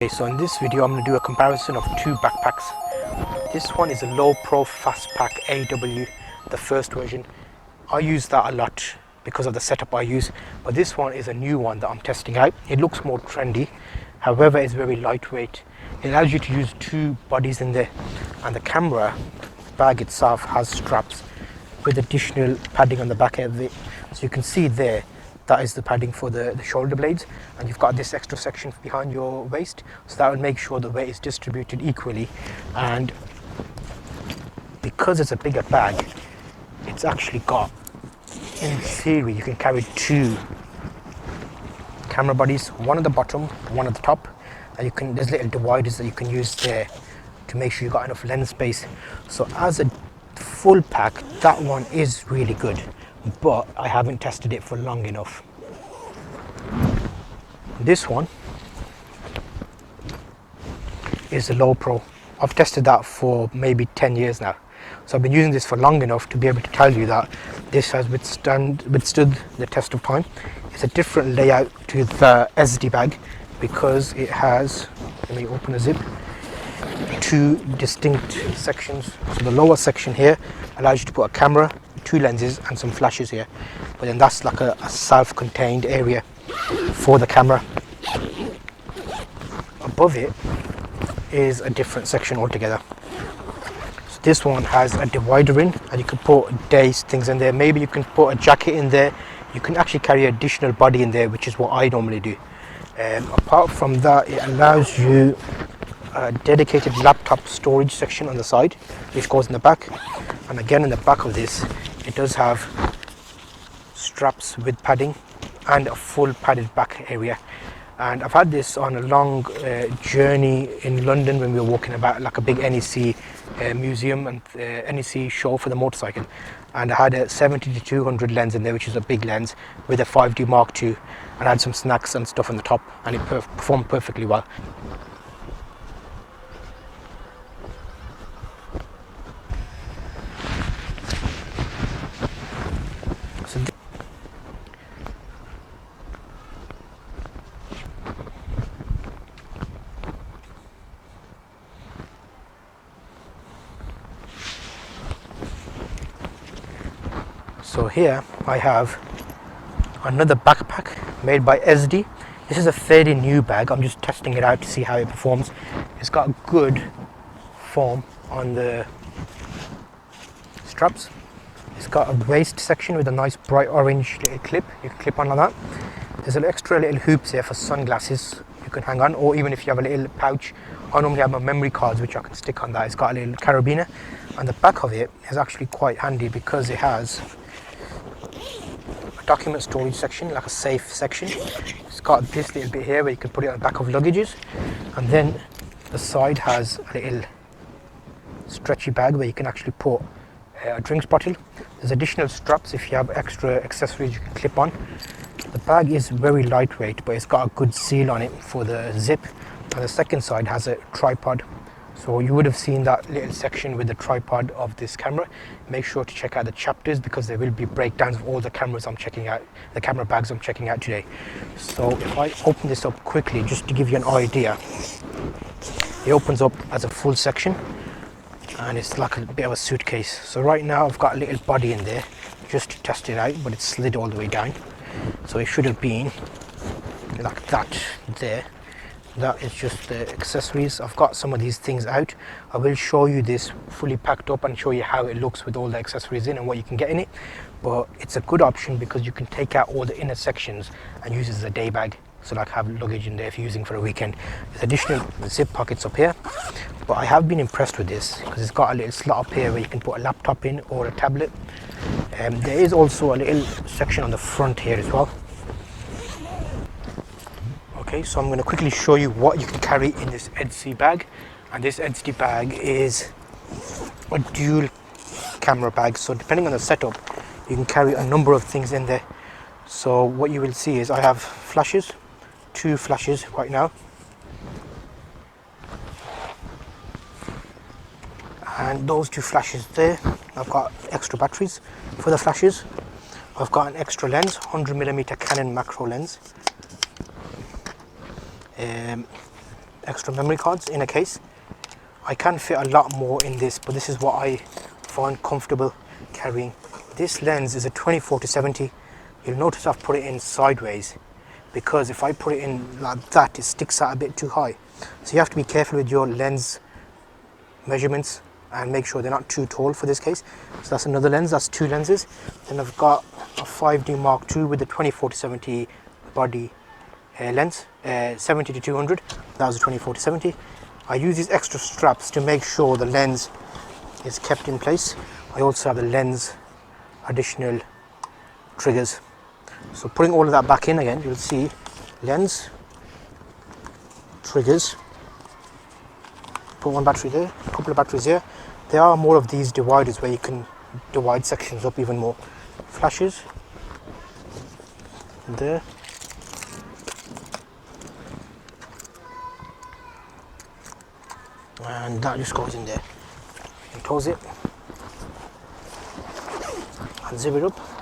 Okay, so in this video I'm going to do a comparison of two backpacks. This one is a Lowepro Fastpack AW, the first version. I use that a lot because of the setup I use, but this one is a new one that I'm testing out. It looks more trendy, however it's very lightweight. It allows you to use two bodies in there, and the camera bag itself has straps with additional padding on the back of it. So you can see there, that is the padding for the shoulder blades, and you've got this extra section behind your waist, so that will make sure the weight is distributed equally. And because it's a bigger bag, it's actually got, in theory, you can carry two camera bodies, one at the bottom, one at the top, and there's little dividers that you can use there to make sure you've got enough lens space. So as a full pack, that one is really good, but I haven't tested it for long enough. This one is the Lowepro. I've tested that for maybe 10 years now, so I've been using this for long enough to be able to tell you that this has withstood the test of time. It's a different layout to the Esddi bag because it has, let me open the zip, two distinct sections. So the lower section here allows you to put a camera, two lenses and some flashes here, but then that's like a self-contained area for the camera. Above it is a different section altogether. So this one has a divider in, and you can put days things in there. Maybe you can put a jacket in there. You can actually carry additional body in there, which is what I normally do. Apart from that, it allows you a dedicated laptop storage section on the side, which goes in the back. And again, in the back of this, it does have straps with padding and a full padded back area. And I've had this on a long journey in London when we were walking about like a big NEC museum and NEC show for the motorcycle, and I had a 70-200 lens in there, which is a big lens with a 5D Mark II, and I had some snacks and stuff on the top, and it performed perfectly well. So here I have another backpack made by Esddi. This is a fairly new bag. I'm just testing it out to see how it performs. It's got good foam on the straps. It's got a waist section with a nice bright orange little clip. You can clip on like that. There's an extra little hoops here for sunglasses you can hang on, or even if you have a little pouch. I normally have my memory cards which I can stick on that. It's got a little carabiner, and the back of it is actually quite handy because it has document storage section, like a safe section. It's got this little bit here where you can put it on the back of luggages, and then the side has a little stretchy bag where you can actually put a drinks bottle. There's additional straps if you have extra accessories you can clip on. The bag is very lightweight, but it's got a good seal on it for the zip, and the second side has a tripod. So you would have seen that little section with the tripod of this camera. Make sure to check out the chapters because there will be breakdowns of all the cameras I'm checking out, the camera bags I'm checking out today. So if I open this up quickly, just to give you an idea, it opens up as a full section, and it's like a bit of a suitcase. So right now I've got a little body in there just to test it out, but it's slid all the way down. So it should have been like that there. That is just the accessories. I've got some of these things out. I will show you this fully packed up and show you how it looks with all the accessories in and what you can get in it. But it's a good option because you can take out all the inner sections and use it as a day bag. So like have luggage in there if you're using for a weekend. There's additional zip pockets up here. But I have been impressed with this because it's got a little slot up here where you can put a laptop in or a tablet. There is also a little section on the front here as well. Okay, so I'm going to quickly show you what you can carry in this Esddi bag. And this Esddi bag is a dual camera bag, so depending on the setup you can carry a number of things in there. So what you will see is I have flashes, two flashes right now, and those two flashes there. I've got extra batteries for the flashes. I've got an extra lens, 100mm Canon macro lens. extra memory cards in a case. I can fit a lot more in this, but this is what I find comfortable carrying. This lens is a 24-70. You'll notice I've put it in sideways, because if I put it in like that, it sticks out a bit too high. So you have to be careful with your lens measurements and make sure they're not too tall for this case. So that's another lens, that's two lenses. Then I've got a 5D Mark II with the 24-70 body lens, 70-200. That was a 24-70. I use these extra straps to make sure the lens is kept in place. I also have the lens additional triggers. So putting all of that back in again, you'll see lens, triggers, put one battery there, a couple of batteries here. There are more of these dividers where you can divide sections up even more. Flashes, there. And that just goes in there. And close it and zip it up.